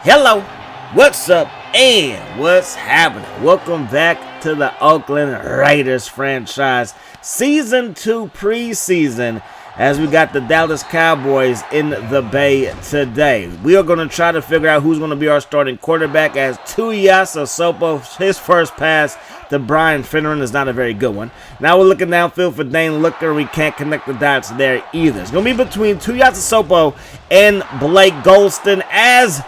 Hello, what's up, and what's happening? Welcome back to the Oakland Raiders franchise, Season 2 preseason, as we got the Dallas Cowboys in the Bay today. We are going to try to figure out who's going to be our starting quarterback, as Tuiasosopo, his first pass to Brian Finneran is not a very good one. Now we're looking downfield for Dane Looker. We can't connect the dots there either. It's going to be between Tuiasosopo and Blake Golston, as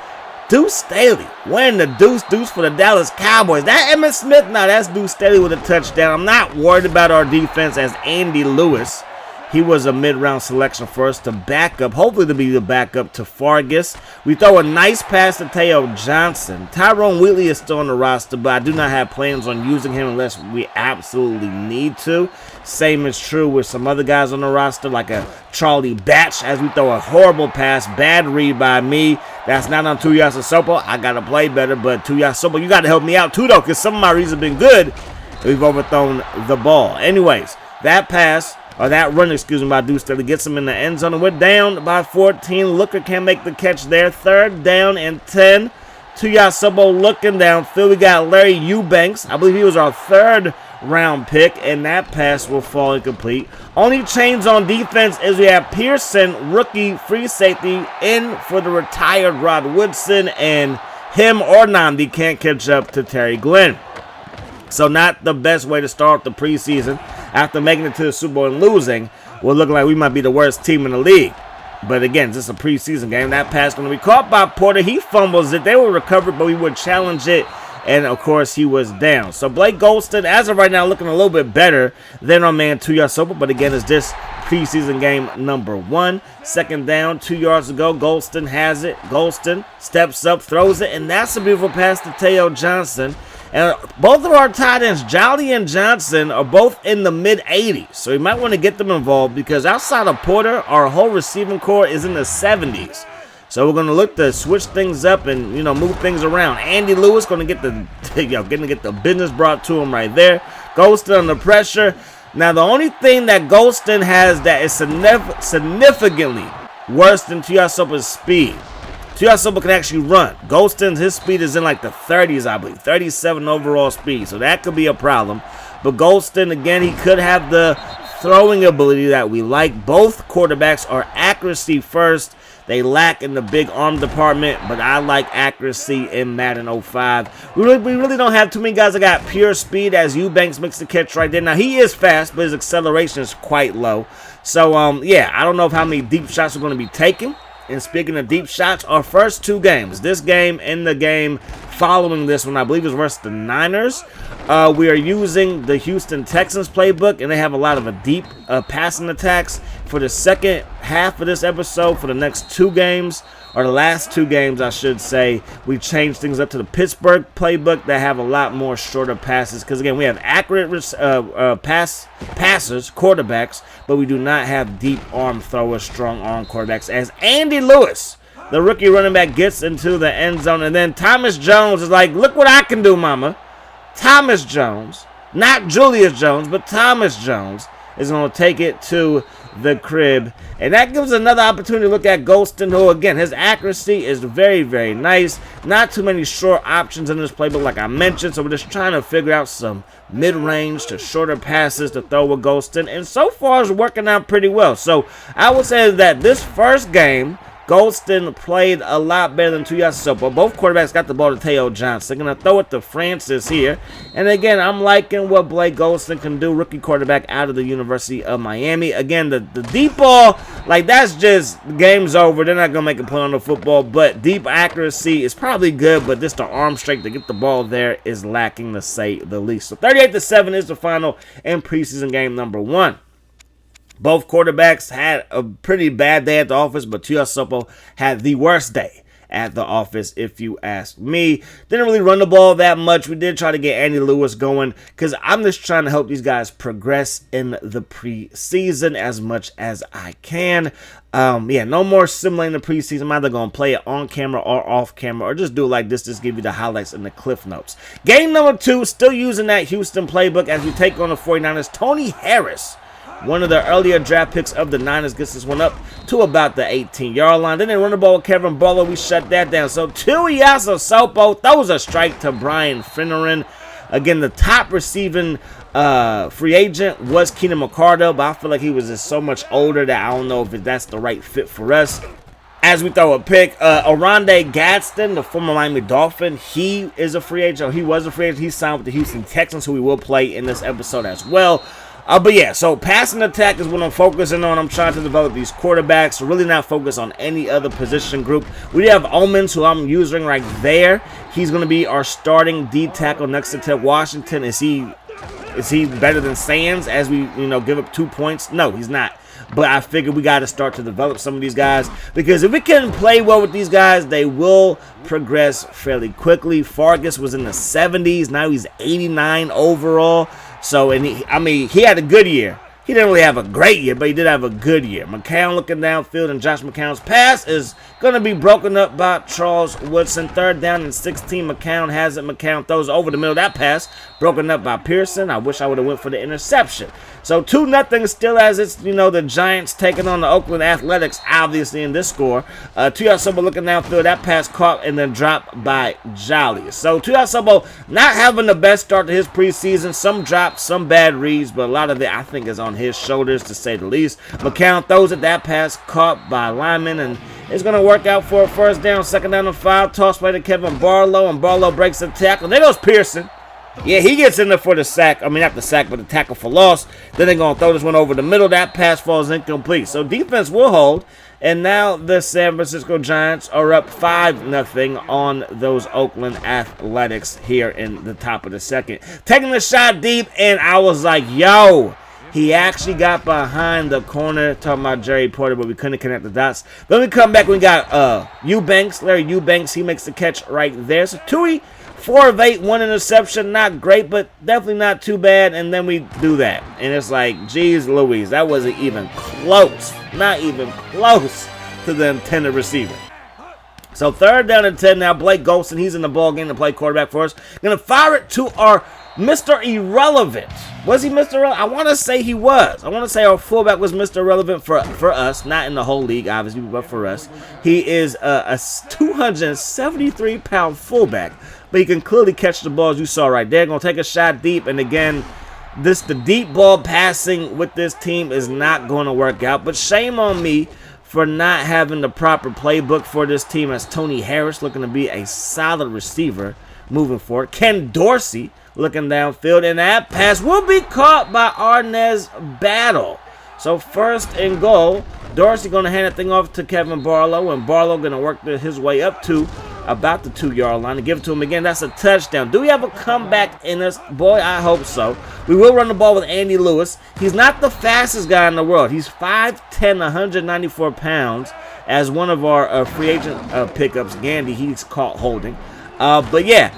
Deuce Staley winning the deuce for the Dallas Cowboys. That Emmitt Smith, now that's Deuce Staley with a touchdown. I'm not worried about our defense, as Andy Lewis, he was a mid-round selection for us to back up, hopefully to be the backup to Fargus. We throw a nice pass to Teo Johnson. Tyrone Wheatley is still on the roster, but I do not have plans on using him unless we absolutely need to. Same is true with some other guys on the roster, like a Charlie Batch, as we throw a horrible pass. Bad read by me. That's not on Tuiasosopo. I got to play better, but Tuiasosopo, you got to help me out too, though, because some of my reads have been good. We've overthrown the ball. Anyways, that pass, or that run, excuse me, by Deuce Staley gets him in the end zone, and we're down by 14. Looker can't make the catch there. 3rd down and 10. Tuiasosopo looking downfield. We got Larry Eubanks. I believe he was our 3rd round pick, and that pass will fall incomplete. Only change on defense is we have Pearson, rookie free safety, in for the retired Rod Woodson, and him or Nnamdi can't catch up to Terry Glenn. So not the best way to start the preseason. After making it to the Super Bowl and losing, we're looking like we might be the worst team in the league. But again, this is a preseason game. That pass going to be caught by Porter. He fumbles it. They will recover, but we would challenge it. And, of course, he was down. So Blake Golston, as of right now, looking a little bit better than our man Tuiasosopo. But, again, it's this preseason game number 1. 2nd down, 2 yards to go. Golston has it. Golston steps up, throws it. And that's a beautiful pass to Teo Johnson. And both of our tight ends, Jolly and Johnson, are both in the mid-80s. So you might want to get them involved, because outside of Porter, our whole receiving core is in the 70s. So we're going to look to switch things up and, move things around. Andy Lewis going to get the business brought to him right there. Golston under pressure. Now, the only thing that Golston has that is significantly worse than Tuiasosopo's speed. Tuiasosopo can actually run. His speed is in like the 30s, I believe. 37 overall speed. So that could be a problem. But Golston, again, he could have the throwing ability that we like. Both quarterbacks are accuracy first. They lack in the big arm department, but I like accuracy in Madden 05. We really don't have too many guys that got pure speed, as Eubanks makes the catch right there. Now, he is fast, but his acceleration is quite low. So, yeah, I don't know how many deep shots we're going to be taking. And speaking of deep shots, our first 2 games, this game and the game following this one, I believe is versus the Niners. We are using the Houston Texans playbook, and they have a lot of deep passing attacks. For the second half of this episode, for the next 2 games, or the last 2 games, I should say, we changed things up to the Pittsburgh playbook that have a lot more shorter passes. Because, again, we have accurate passers, quarterbacks, but we do not have deep arm throwers, strong arm quarterbacks, as Andy Lewis, the rookie running back, gets into the end zone. And then Thomas Jones is like, look what I can do, mama. Thomas Jones, not Julius Jones, but Thomas Jones, is going to take it to the crib. And that gives another opportunity to look at Golston, who, again, his accuracy is very, very nice. Not too many short options in this playbook, like I mentioned. So we're just trying to figure out some mid-range to shorter passes to throw with Golston. And so far, it's working out pretty well. So I would say that this first game, Golston played a lot better than Tuiasosopo. Both quarterbacks got the ball to Teo Johnson. They're going to throw it to Francis here. And again, I'm liking what Blake Golston can do, rookie quarterback out of the University of Miami. Again, the deep ball, like, that's just game's over. They're not going to make a play on the football. But deep accuracy is probably good, but just the arm strength to get the ball there is lacking, to say the least. So 38-7 is the final in preseason game number 1. Both quarterbacks had a pretty bad day at the office, but Tuiasosopo had the worst day at the office, if you ask me. Didn't really run the ball that much. We did try to get Andy Lewis going, because I'm just trying to help these guys progress in the preseason as much as I can. Yeah, no more simulating the preseason. I'm either going to play it on camera or off camera, or just do it like this, just give you the highlights and the cliff notes. Game number 2, still using that Houston playbook as we take on the 49ers. Tony Harris One of the earlier draft picks of the Niners gets this one up to about the 18-yard line. Then they run the ball with Kevin Barlow. We shut that down. So Tuiasosopo throws a strike to Brian Finneran. Again, the top receiving free agent was Keenan McCardell, but I feel like he was just so much older that I don't know if that's the right fit for us. As we throw a pick, Oronde Gadsden, the former Miami Dolphin, he is a free agent. He was a free agent. He signed with the Houston Texans, who we will play in this episode as well. But yeah, so passing attack is what I'm focusing on. I'm trying to develop these quarterbacks, really not focus on any other position group. We have Omens, who I'm using right there. He's going to be our starting D tackle next to Ted Washington. Is he better than Sands as we give up 2 points? No, he's not. But I figured we got to start to develop some of these guys, because if we can play well with these guys, they will progress fairly quickly. Fargus was in the 70s. Now he's 89 overall. So, and he had a good year. He didn't really have a great year, but he did have a good year. McCown looking downfield, and Josh McCown's pass is going to be broken up by Charles Woodson. 3rd down and 16. McCown has it. McCown throws over the middle of that pass, broken up by Pearson. I wish I would have went for the interception. So 2-0 still, as it's, the Giants taking on the Oakland Athletics, obviously, in this score. Tuiasosopo looking downfield. That pass caught and then dropped by Jolly. So Tuiasosopo not having the best start to his preseason. Some drops, some bad reads, but a lot of it, I think, is on his shoulders, to say the least. McCown throws it. That pass caught by Lyman, and it's going to work out for a 1st down, 2nd down and 5. Toss play to Kevin Barlow, and Barlow breaks the tackle. There goes Pearson. Yeah, he gets in there for the sack. I mean, not the sack, but the tackle for loss. Then they're going to throw this one over the middle. That pass falls incomplete. So defense will hold. And now the San Francisco Giants are up 5-0 on those Oakland Athletics here in the top of the 2nd. Taking the shot deep, and I was like, yo. He actually got behind the corner, talking about Jerry Porter, but we couldn't connect the dots. Then we come back, we got Eubanks, Larry Eubanks. He makes the catch right there. So Tui, 4 of 8, 1 interception. Not great, but definitely not too bad. And then we do that. And it's like, geez Louise, that wasn't even close. Not even close to the intended receiver. So 3rd down and 10 now. Blake Golston, he's in the ball game to play quarterback for us. Going to fire it to our Mr. Irrelevant. Was he Mr. Irrelevant? I want to say he was. I want to say our fullback was Mr. Irrelevant for us. Not in the whole league, obviously, but for us. He is a 273-pound fullback, but he can clearly catch the ball, as you saw right there. Going to take a shot deep, and again, the deep ball passing with this team is not going to work out. But shame on me for not having the proper playbook for this team, as Tony Harris looking to be a solid receiver moving forward. Ken Dorsey looking downfield, and that pass will be caught by Arnez Battle. So 1st and goal. Dorsey going to hand that thing off to Kevin Barlow, and Barlow going to work his way up to about the 2-yard line and give it to him again. That's a touchdown. Do we have a comeback in us? Boy, I hope so. We will run the ball with Andy Lewis. He's not the fastest guy in the world. He's 5'10", 194 pounds. As one of our free agent pickups, Gandy, he's caught holding. But yeah,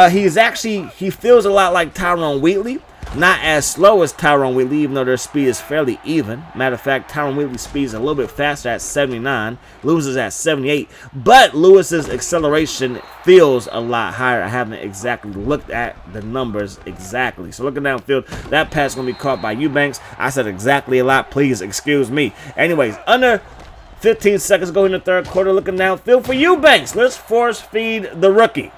he feels a lot like Tyrone Wheatley. Not as slow as Tyrone Wheatley, even though their speed is fairly even. Matter of fact, Tyrone Wheatley's speed is a little bit faster at 79. Lewis is at 78. But Lewis's acceleration feels a lot higher. I haven't exactly looked at the numbers exactly. So looking downfield, that pass is going to be caught by Eubanks. I said exactly a lot. Please excuse me. Anyways, under 15 seconds go in the 3rd quarter. Looking downfield for Eubanks. Let's force feed the rookie.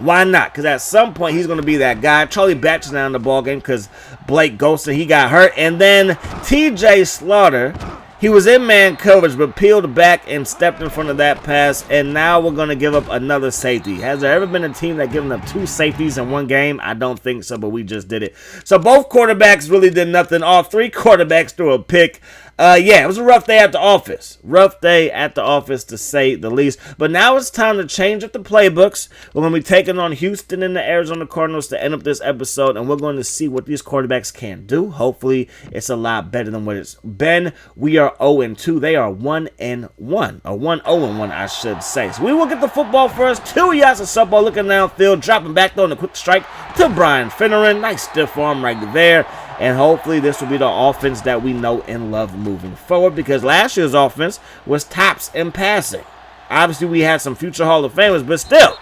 Why not? Because at some point, he's going to be that guy. Charlie Batch is now in the ballgame because Blake Golston, he got hurt. And then TJ Slaughter, he was in man coverage, but peeled back and stepped in front of that pass. And now we're going to give up another safety. Has there ever been a team that given up 2 safeties in one game? I don't think so, but we just did it. So both quarterbacks really did nothing. All 3 quarterbacks threw a pick. Yeah, it was a rough day at the office. Rough day at the office, to say the least. But now it's time to change up the playbooks. We're going to be taking on Houston and the Arizona Cardinals to end up this episode, and we're going to see what these quarterbacks can do. Hopefully, it's a lot better than what it's been. We are 0-2. They are 1-1. Or 1-0-1, I should say. So we will get the football first. Tuiasosopo looking downfield, dropping back, throwing a quick strike to Brian Finneran. Nice stiff arm right there. And hopefully this will be the offense that we know and love moving forward, because last year's offense was tops in passing. Obviously, we had some future Hall of Famers, but still,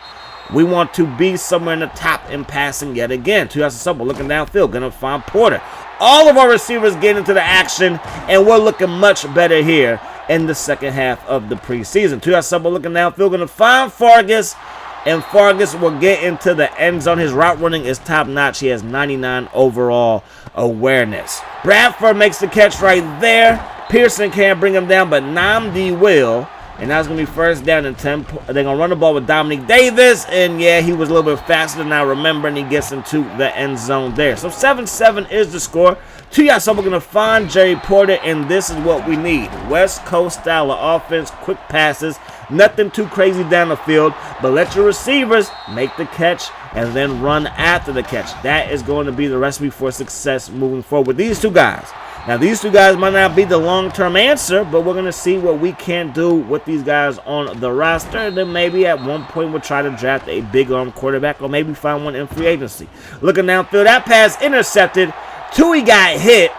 we want to be somewhere in the top in passing yet again. Tuiasosopo looking downfield, going to find Porter. All of our receivers get into the action, and we're looking much better here in the second half of the preseason. Tuiasosopo looking downfield, going to find Fargas, and Fargas will get into the end zone. His route running is top-notch. He has 99 overall awareness. Bradford makes the catch right there. Pearson can't bring him down, but Nnamdi will. And now it's going to be first down and 10. They're going to run the ball with Dominique Davis. And, yeah, he was a little bit faster than I remember, and he gets into the end zone there. So 7-7 is the score. Tuiasosopo going to find Jerry Porter, and this is what we need. West Coast style of offense, quick passes, nothing too crazy down the field, but let your receivers make the catch and then run after the catch. That is going to be the recipe for success moving forward with these two guys. Now, these two guys might not be the long-term answer, but we're going to see what we can do with these guys on the roster. And then maybe at one point we'll try to draft a big-arm quarterback or maybe find one in free agency. Looking downfield, that pass intercepted. Tui got hit.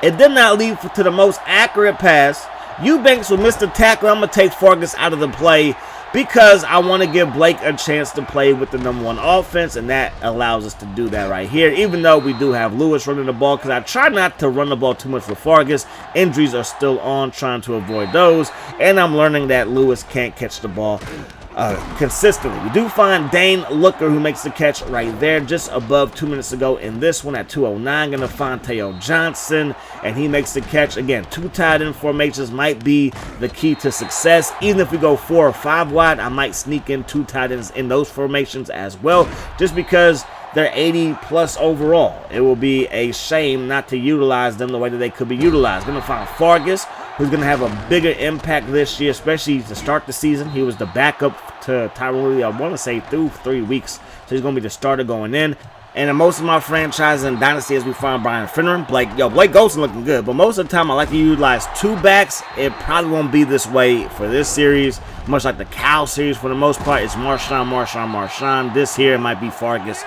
It did not lead to the most accurate pass. Eubanks will miss the tackle. I'm going to take Fargas out of the play because I want to give Blake a chance to play with the #1 offense, and that allows us to do that right here, even though we do have Lewis running the ball, because I try not to run the ball too much with Fargas. Injuries are still on, trying to avoid those, and I'm learning that Lewis can't catch the ball consistently. We do find Dane Looker, who makes the catch right there just above 2 minutes ago in this one at 2:09. Going to find Teo Johnson, and he makes the catch. Again, 2 tight end formations might be the key to success. Even if we go 4 or 5 wide, I might sneak in 2 tight ends in those formations as well, just because they're 80+ overall. It will be a shame not to utilize them the way that they could be utilized. Going to find Fargas, who's going to have a bigger impact this year, especially to start the season. He was the backup to Tyron Woodley, I want to say, through 3 weeks. So he's going to be the starter going in. And in most of my franchises and dynasty, as we find Brian Finneran, Blake Golston looking good. But most of the time, I like to utilize 2 backs. It probably won't be this way for this series. Much like the Cal series, for the most part, it's Marshawn. This here might be Fargas.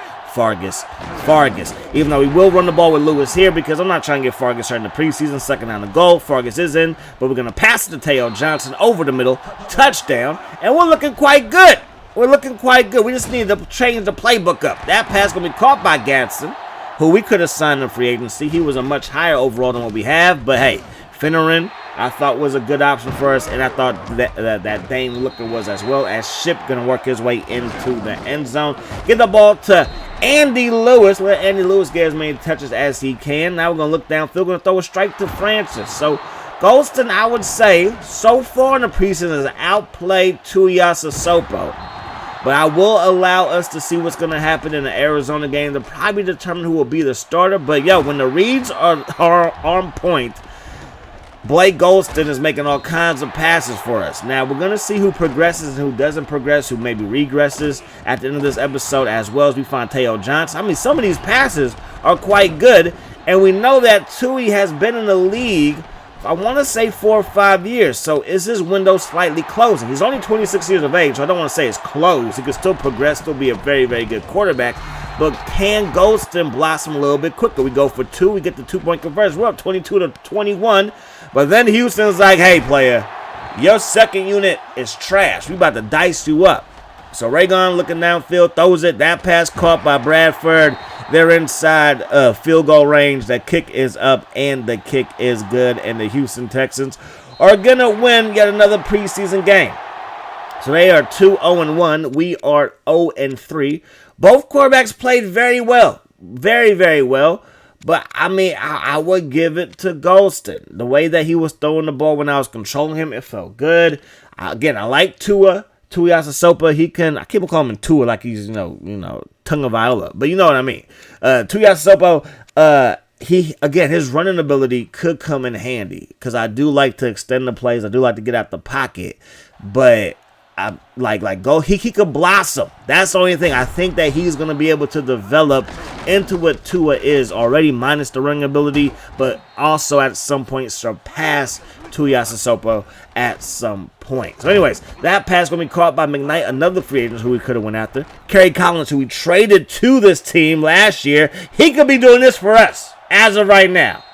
Even though we will run the ball with Lewis here, because I'm not trying to get Fargas hurt in the preseason. Second down to goal. Fargas is in, but we're going to pass it to Teo Johnson over the middle. Touchdown. And we're looking quite good. We just need to change the playbook up. That pass going to be caught by Gadsden, who we could have signed in free agency. He was a much higher overall than what we have. But, hey, Finneran, I thought was a good option for us, and I thought that Dane Looker was as well, as Ship going to work his way into the end zone. Get the ball to Andy Lewis. Let Andy Lewis get as many touches as he can. Now we're going to look downfield. Going to throw a strike to Francis. So Golston, I would say, so far in the preseason has outplayed Tuiasosopo. But I will allow us to see what's going to happen in the Arizona game to probably determine who will be the starter. But, yo, when the reads are on point, Blake Golston is making all kinds of passes for us. Now, we're going to see who progresses and who doesn't progress, who maybe regresses at the end of this episode, as well as we find Teo Johnson. I mean, some of these passes are quite good, and we know that Tui has been in the league, I want to say 4 or 5 years. So is his window slightly closing? He's only 26 years of age, so I don't want to say it's closed. He could still progress, still be a very, very good quarterback. But can Golston blossom a little bit quicker? We go for 2. We get the 2-point conversion. We're up 22-21. But then Houston's like, hey, player, your second unit is trash. We about to dice you up. So Raygon looking downfield, throws it. That pass caught by Bradford. They're inside field goal range. The kick is up, and the kick is good. And the Houston Texans are going to win yet another preseason game. So they are 2-0-1. We are 0-3. Both quarterbacks played very well. Very, very well. But, I mean, I would give it to Golston. The way that he was throwing the ball when I was controlling him, it felt good. Again, I like Tuiasosopo. He can, I keep calling him Tua like he's, you know, tongue of Viola. But you know what I mean. Tuiasosopo, his running ability could come in handy. Because I do like to extend the plays. I do like to get out the pocket. But he could blossom. That's the only thing. I think that he's going to be able to develop into what Tua is already, minus the running ability, but also at some point surpass Tuiasosopo at some point. So anyways, that pass going to be caught by McKnight, another free agent who we could have went after. Kerry Collins, who we traded to this team last year. He could be doing this for us as of right now.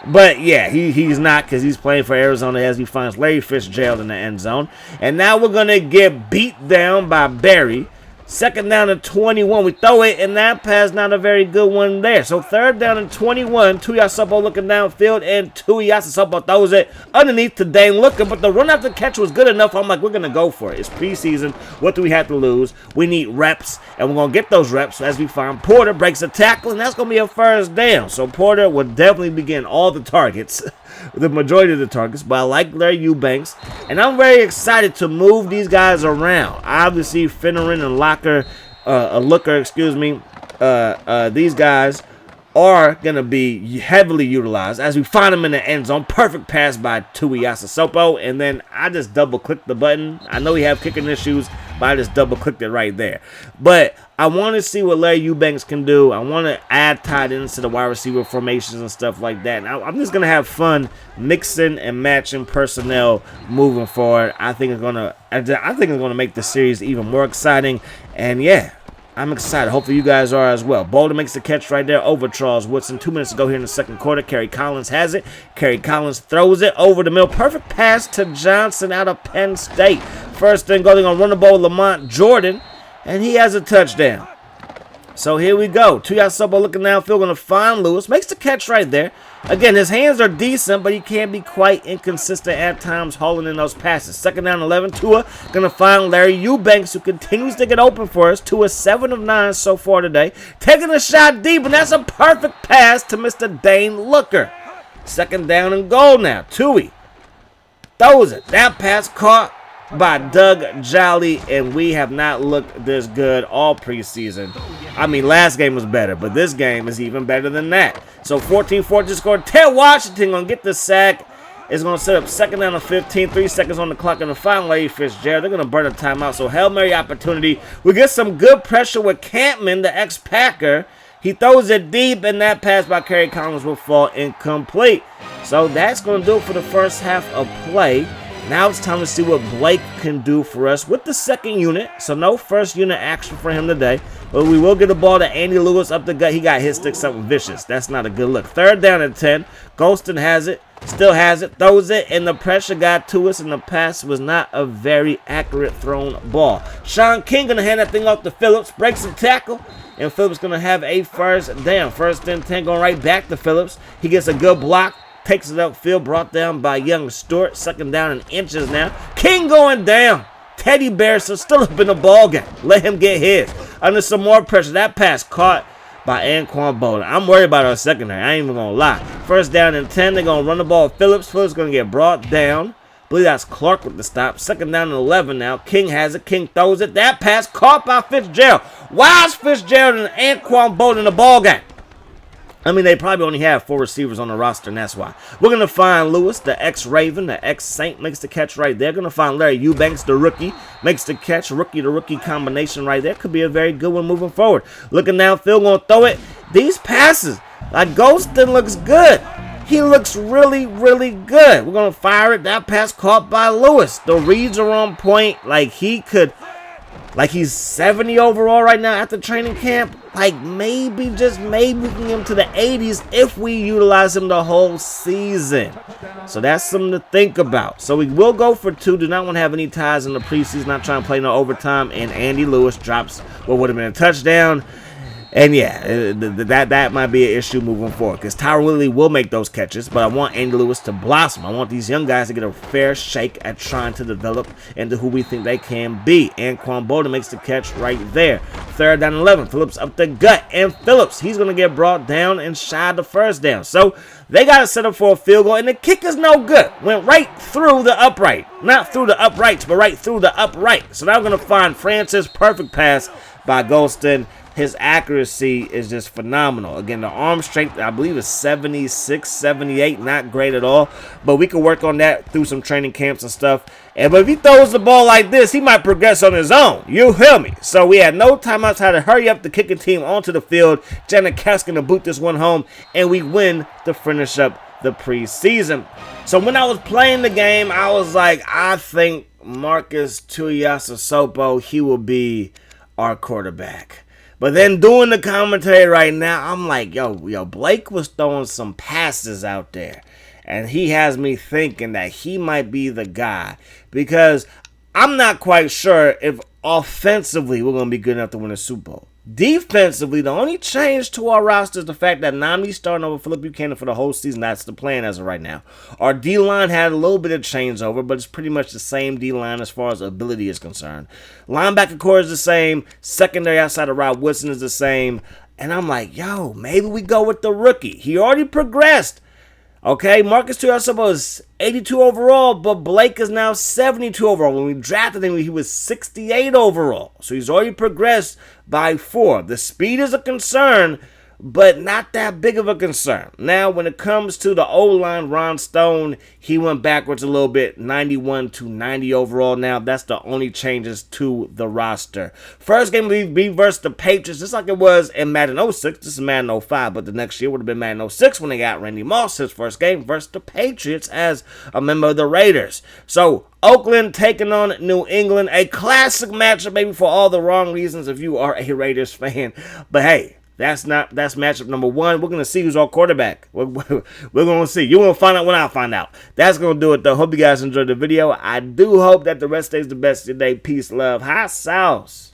But, yeah, he's not, because he's playing for Arizona as he finds Larry Fitzgerald in the end zone. And now we're going to get beat down by Barry. Second down and 21. We throw it, and that pass not a very good one there. So third down and 21. Tuiasosopo looking downfield, and Tuiasosopo throws it underneath to Dane Looker. But the run after catch was good enough. I'm like, we're going to go for it. It's preseason. What do we have to lose? We need reps, and we're going to get those reps as we find Porter breaks a tackle, and that's going to be a first down. So Porter will definitely be getting all the targets. The majority of the targets, but I like Larry Eubanks, and I'm very excited to move these guys around. Obviously, Finneran and Looker, these guys are going to be heavily utilized as we find them in the end zone. Perfect pass by Tuiasosopo, and then I just double-clicked the button. I know we have kicking issues, but I just double-clicked it right there. But I want to see what Larry Eubanks can do. I want to add tight ends to the wide receiver formations and stuff like that. And I'm just going to have fun mixing and matching personnel moving forward. I think it's going to make the series even more exciting. And yeah, I'm excited. Hopefully you guys are as well. Bolden makes the catch right there over Charles Woodson. 2 minutes to go here in the second quarter. Kerry Collins has it. Kerry Collins throws it over the middle. Perfect pass to Johnson out of Penn State. First thing going on run the ball with Lamont Jordan, and he has a touchdown. So here we go. Tuiasosopo looking downfield, going to find Lewis. Makes the catch right there. Again, his hands are decent, but he can be quite inconsistent at times hauling in those passes. Second down 11. Tua going to find Larry Eubanks, who continues to get open for us. Tua 7 of 9 so far today. Taking a shot deep, and that's a perfect pass to Mr. Dane Looker. Second down and goal now. Tui throws it. That pass caught by Doug Jolly, and we have not looked this good all preseason. I mean, last game was better, but this game is even better than that. So 14-4 just scored. Ted Washington going to get the sack. It's going to set up second down and 15. 3 seconds on the clock, and the final Larry Fitzgerald. They're going to burn a timeout, so Hail Mary opportunity. We get some good pressure with Campman, the ex-Packer. He throws it deep, and that pass by Kerry Collins will fall incomplete. So that's going to do it for the first half of play. Now it's time to see what Blake can do for us with the second unit. So no first unit action for him today. But we will get the ball to Andy Lewis up the gut. He got hit stick something vicious. That's not a good look. Third down and 10. Golston has it. Still has it. Throws it. And the pressure got to us. And the pass was not a very accurate thrown ball. Sean King going to hand that thing off to Phillips. Breaks the tackle. And Phillips going to have a first down. First and 10 going right back to Phillips. He gets a good block. Takes it upfield, brought down by Young Stewart. Second down in inches now. King going down. Teddy Bears are still up in the ball game. Let him get his. Under some more pressure. That pass caught by Anquan Bolden. I'm worried about our secondary. I ain't even going to lie. First down and 10. They're going to run the ball with Phillips. Phillips going to get brought down. I believe that's Clark with the stop. Second down and 11 now. King has it. King throws it. That pass caught by Fitzgerald. Why is Fitzgerald and Anquan Bolden in the ball game? I mean, they probably only have 4 receivers on the roster, and that's why. We're going to find Lewis, the ex-Raven, the ex-Saint, makes the catch right there. Going to find Larry Eubanks, the rookie, makes the catch. Rookie-to-rookie combination right there. Could be a very good one moving forward. Looking downfield, going to throw it. These passes, like Golston looks good. He looks really, really good. We're going to fire it. That pass caught by Lewis. The reads are on point. Like he's 70 overall right now at the training camp. Like maybe, just maybe we can get him to the 80s if we utilize him the whole season. So that's something to think about. So we will go for 2. Do not want to have any ties in the preseason. Not trying to play no overtime. And Andy Lewis drops what would have been a touchdown. And yeah, that might be an issue moving forward because Tyron Woodley will make those catches, but I want Andy Lewis to blossom. I want these young guys to get a fair shake at trying to develop into who we think they can be. Anquan Bolden makes the catch right there. Third down 11. Phillips up the gut, and Phillips, he's going to get brought down and shy the first down. So they got to set up for a field goal, and the kick is no good. Went right through the upright. Not through the uprights, but right through the upright. So now we're going to find Francis. Perfect pass by Golston. His accuracy is just phenomenal. Again, the arm strength, I believe, is 76, 78. Not great at all. But we can work on that through some training camps and stuff. But if he throws the ball like this, he might progress on his own. You hear me? So we had no timeouts. Had to hurry up the kicking team onto the field. Janet Kaskin to boot this one home. And we win to finish up the preseason. So when I was playing the game, I was like, I think Marcus Tuiasosopo, he will be our quarterback. But then doing the commentary right now, I'm like, yo, Blake was throwing some passes out there. And he has me thinking that he might be the guy. Because I'm not quite sure if offensively, we're going to be good enough to win a Super Bowl. Defensively, the only change to our roster is the fact that Nami's starting over Philip Buchanan for the whole season. That's the plan as of right now. Our D-line had a little bit of changeover, but it's pretty much the same D-line as far as ability is concerned. Linebacker core is the same. Secondary outside of Rob Woodson is the same. And I'm like, yo, maybe we go with the rookie. He already progressed. Okay, Marcus Tuiasosopo is 82 overall, but Blake is now 72 overall. When we drafted him, he was 68 overall. So he's already progressed by 4. The speed is a concern, but not that big of a concern. Now, when it comes to the O-line, Ron Stone, he went backwards a little bit, 91 to 90 overall. Now, that's the only changes to the roster. First game will be versus the Patriots, just like it was in Madden 06. This is Madden 05, but the next year would have been Madden 06 when they got Randy Moss, his first game, versus the Patriots as a member of the Raiders. So, Oakland taking on New England, a classic matchup, maybe for all the wrong reasons if you are a Raiders fan. But hey, that's matchup number 1. We're going to see who's our quarterback. We're going to see. You're going to find out when I find out. That's going to do it, though. Hope you guys enjoyed the video. I do hope that the rest stays the best today. Peace, love, hot sauce.